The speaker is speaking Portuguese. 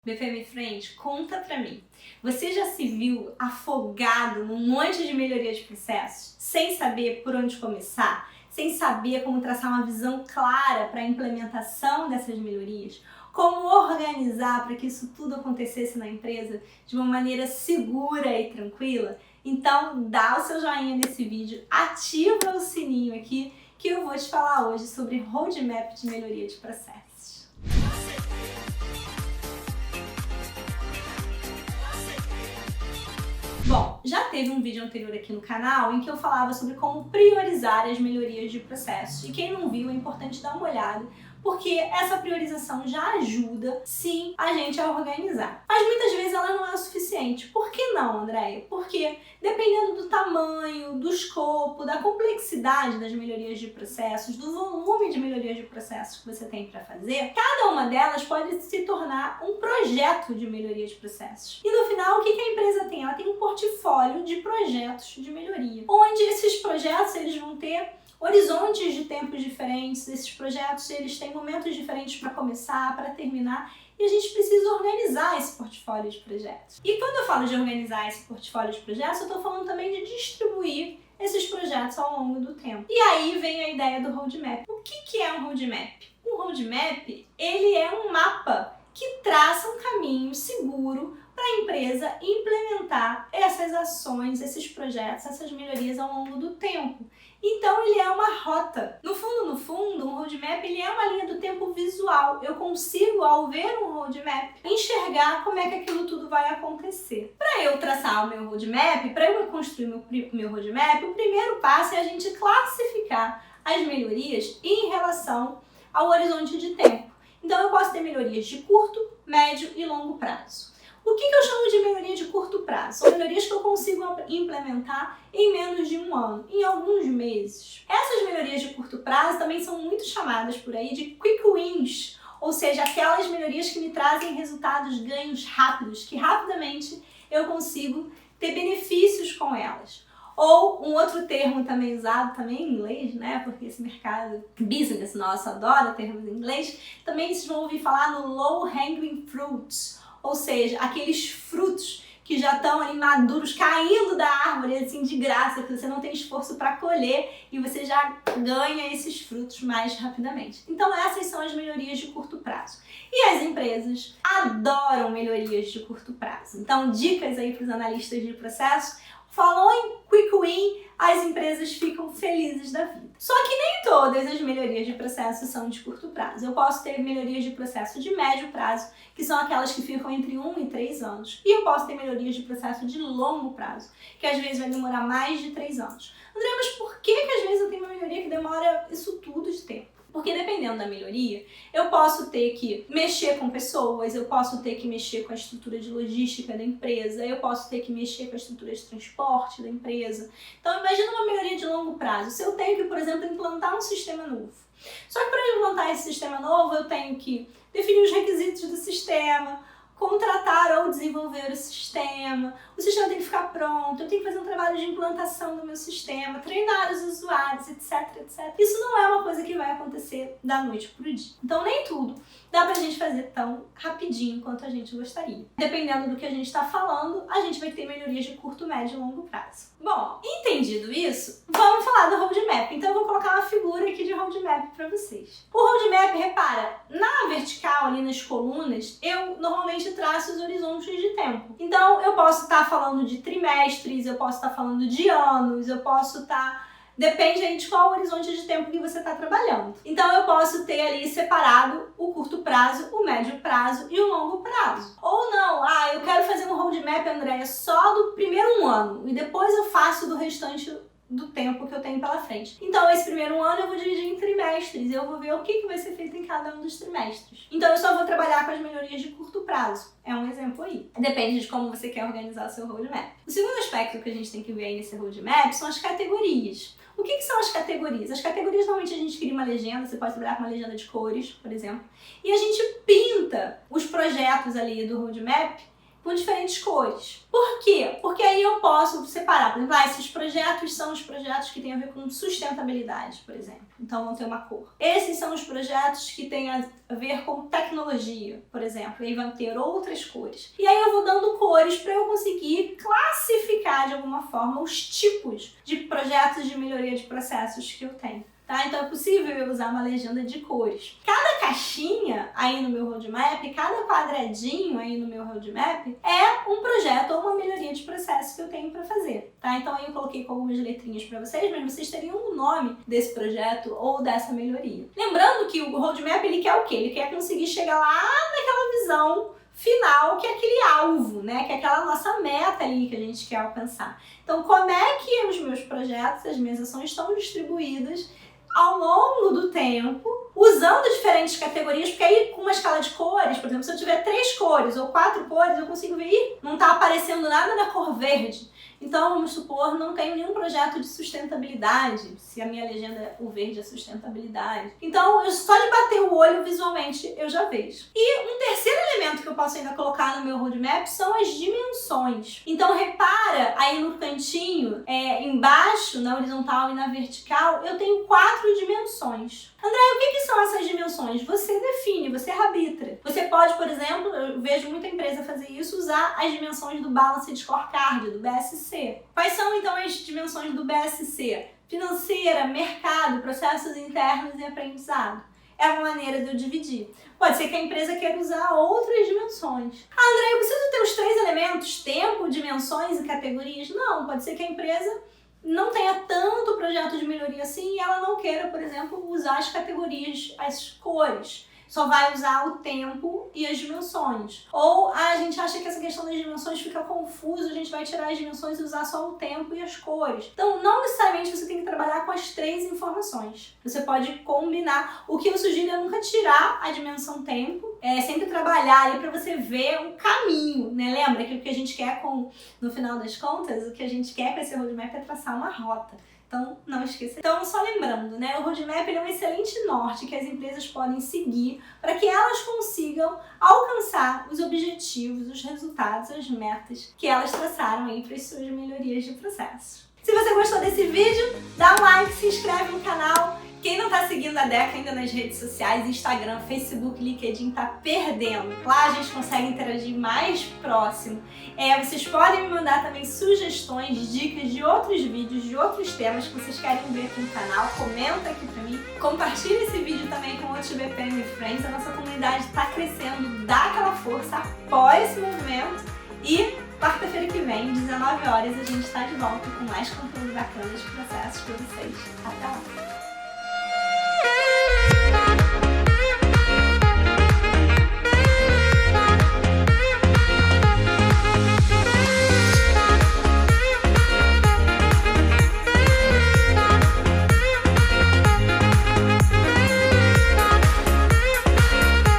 BPM Friend, conta pra mim. Você já se viu afogado num monte de melhoria de processos, sem saber por onde começar, sem saber como traçar uma visão clara para a implementação dessas melhorias? Como organizar para que isso tudo acontecesse na empresa de uma maneira segura e tranquila? Então dá o seu joinha nesse vídeo, ativa o sininho aqui que eu vou te falar hoje sobre roadmap de melhoria de processos. Bom, já teve um vídeo anterior aqui no canal em que eu falava sobre como priorizar as melhorias de processos. E quem não viu, é importante dar uma olhada, porque essa priorização já ajuda, sim, a gente a organizar. Mas muitas vezes ela não é o suficiente. Por que não, Andréia? Porque dependendo do tamanho, do escopo, da complexidade das melhorias de processos, do volume de melhorias de processos que você tem para fazer, cada uma delas pode se tornar um projeto de melhoria de processos. E no final, o que a empresa tem? Ela tem um portfólio de projetos de melhoria, onde esses projetos eles vão ter horizontes de tempos diferentes. Esses projetos eles têm momentos diferentes para começar, para terminar, e a gente precisa organizar esse portfólio de projetos. E quando eu falo de organizar esse portfólio de projetos, eu estou falando também de distribuir esses projetos ao longo do tempo. E aí vem a ideia do roadmap. O que é um roadmap? Um roadmap ele é um mapa que traça um caminho seguro para a empresa implementar essas ações, esses projetos, essas melhorias ao longo do tempo. Então ele é uma rota. No fundo, um roadmap ele é uma linha do tempo visual. Eu consigo, ao ver um roadmap, enxergar como é que aquilo tudo vai acontecer. Para eu traçar o meu roadmap, para eu construir o meu roadmap, o primeiro passo é a gente classificar as melhorias em relação ao horizonte de tempo. Então eu posso ter melhorias de curto, médio e longo prazo. O que eu chamo de melhoria de curto prazo? São melhorias que eu consigo implementar em menos de um ano, em alguns meses. Essas melhorias de curto prazo também são muito chamadas por aí de quick wins, ou seja, aquelas melhorias que me trazem resultados, ganhos rápidos, que rapidamente eu consigo ter benefícios com elas. Ou um outro termo também usado também em inglês, né? Porque esse mercado business nosso adora termos em inglês. Também vocês vão ouvir falar no low hanging fruits, ou seja, aqueles frutos que já estão ali maduros, caindo da árvore assim de graça, que você não tem esforço para colher e você já ganha esses frutos mais rapidamente. Então essas são as melhorias de curto prazo. E as empresas adoram melhorias de curto prazo. Então dicas aí para os analistas de processo. Falou em quick win, as empresas ficam felizes da vida. Só que nem todas as melhorias de processo são de curto prazo. Eu posso ter melhorias de processo de médio prazo, que são aquelas que ficam entre 1 e 3 anos. E eu posso ter melhorias de processo de longo prazo, que às vezes vai demorar mais de 3 anos. André, mas por que às vezes eu tenho uma melhoria que demora isso tudo de tempo? Porque dependendo da melhoria, eu posso ter que mexer com pessoas, eu posso ter que mexer com a estrutura de logística da empresa, eu posso ter que mexer com a estrutura de transporte da empresa. Então imagina uma melhoria de longo prazo. Se eu tenho que, por exemplo, implantar um sistema novo. Só que para implantar esse sistema novo, eu tenho que definir os requisitos do sistema, contratar ou desenvolver o sistema tem que ficar pronto, eu tenho que fazer um trabalho de implantação do meu sistema, treinar os usuários, etc, etc. Isso não é uma coisa que vai acontecer da noite pro dia. Então nem tudo dá pra gente fazer tão rapidinho quanto a gente gostaria. Dependendo do que a gente está falando, a gente vai ter melhorias de curto, médio e longo prazo. Bom, entendido isso, vamos falar do roadmap. Então eu vou colocar uma figura aqui de roadmap para vocês. O roadmap, repara, na vertical, ali nas colunas, eu normalmente traço os horizontes de tempo. Então eu posso estar falando de trimestres, eu posso estar falando de anos, eu posso estar... Depende aí de qual horizonte de tempo que você está trabalhando. Então eu posso ter ali separado o curto prazo, o médio prazo e o longo prazo. Ou não, eu quero fazer um roadmap, Andréia, só do primeiro ano e depois eu faço do restante do tempo que eu tenho pela frente. Então esse primeiro ano eu vou dividir em trimestres e eu vou ver o que vai ser feito em cada um dos trimestres. Então eu só vou trabalhar com as melhorias de curto prazo. É um exemplo aí. Depende de como você quer organizar o seu roadmap. O segundo aspecto que a gente tem que ver aí nesse roadmap são as categorias. O que são as categorias? As categorias, normalmente a gente cria uma legenda, você pode trabalhar com uma legenda de cores, por exemplo, e a gente pinta os projetos ali do roadmap com diferentes cores. Por quê? Porque aí eu posso separar, por exemplo, esses projetos são os projetos que têm a ver com sustentabilidade, por exemplo. Então vão ter uma cor. Esses são os projetos que têm a ver com tecnologia, por exemplo, e aí vão ter outras cores. E aí eu vou dando cores para eu conseguir classificar de alguma forma os tipos de projetos de melhoria de processos que eu tenho. Tá? Então é possível eu usar uma legenda de cores. Cada caixinha aí no meu roadmap, cada quadradinho aí no meu roadmap é um projeto ou uma melhoria de processo que eu tenho para fazer. Tá? Então aí eu coloquei com algumas letrinhas para vocês, mas vocês teriam o nome desse projeto ou dessa melhoria. Lembrando que o roadmap ele quer o quê? Ele quer conseguir chegar lá naquela visão final, que é aquele alvo, né? Que é aquela nossa meta ali que a gente quer alcançar. Então como é que os meus projetos, as minhas ações estão distribuídas ao longo do tempo, usando diferentes categorias, porque aí com uma escala de cores, por exemplo, se eu tiver 3 cores ou 4 cores, eu consigo ver, não está aparecendo nada na cor verde. Então, vamos supor, não tenho nenhum projeto de sustentabilidade, se a minha legenda, o verde é sustentabilidade. Então, só de bater o olho visualmente, eu já vejo. E um terceiro elemento que eu posso ainda colocar no meu roadmap são as dimensões. Então, repara aí no cantinho, embaixo, na horizontal e na vertical, eu tenho 4 dimensões. André, o que são essas dimensões? Você define, você arbitra. Você pode, por exemplo, eu vejo muita empresa fazer isso, usar as dimensões do Balanced Scorecard, do BSC. Quais são, então, as dimensões do BSC? Financeira, mercado, processos internos e aprendizado. É uma maneira de eu dividir. Pode ser que a empresa queira usar outras dimensões. Ah, André, eu preciso ter os 3 elementos, tempo, dimensões e categorias? Não, pode ser que a empresa não tenha tanto projeto de melhoria assim e ela não queira, por exemplo, usar as categorias, as cores. Só vai usar o tempo e as dimensões. Ou a gente acha que essa questão das dimensões fica confuso, a gente vai tirar as dimensões e usar só o tempo e as cores. Então, não necessariamente você tem que trabalhar com as 3 informações. Você pode combinar. O que eu sugiro é nunca tirar a dimensão tempo, sempre trabalhar ali para você ver o caminho, né? Lembra que o que a gente quer no final das contas, o que a gente quer com esse roadmap é traçar uma rota. Então, não esqueça. Então, só lembrando, né? O roadmap ele é um excelente norte que as empresas podem seguir para que elas consigam alcançar os objetivos, os resultados, as metas que elas traçaram aí para as suas melhorias de processo. Se você gostou desse vídeo, dá um like, se inscreve no canal. Quem não tá seguindo a Deca ainda nas redes sociais, Instagram, Facebook, LinkedIn, tá perdendo. Lá a gente consegue interagir mais próximo. Vocês podem me mandar também sugestões, dicas de outros vídeos, de outros temas que vocês querem ver aqui no canal. Comenta aqui pra mim. Compartilha esse vídeo também com outros BPM Friends. A nossa comunidade tá crescendo. Dá aquela força, apoia esse movimento. E quarta-feira que vem, 19 horas, a gente tá de volta com mais conteúdo bacana de processos pra vocês. Até lá!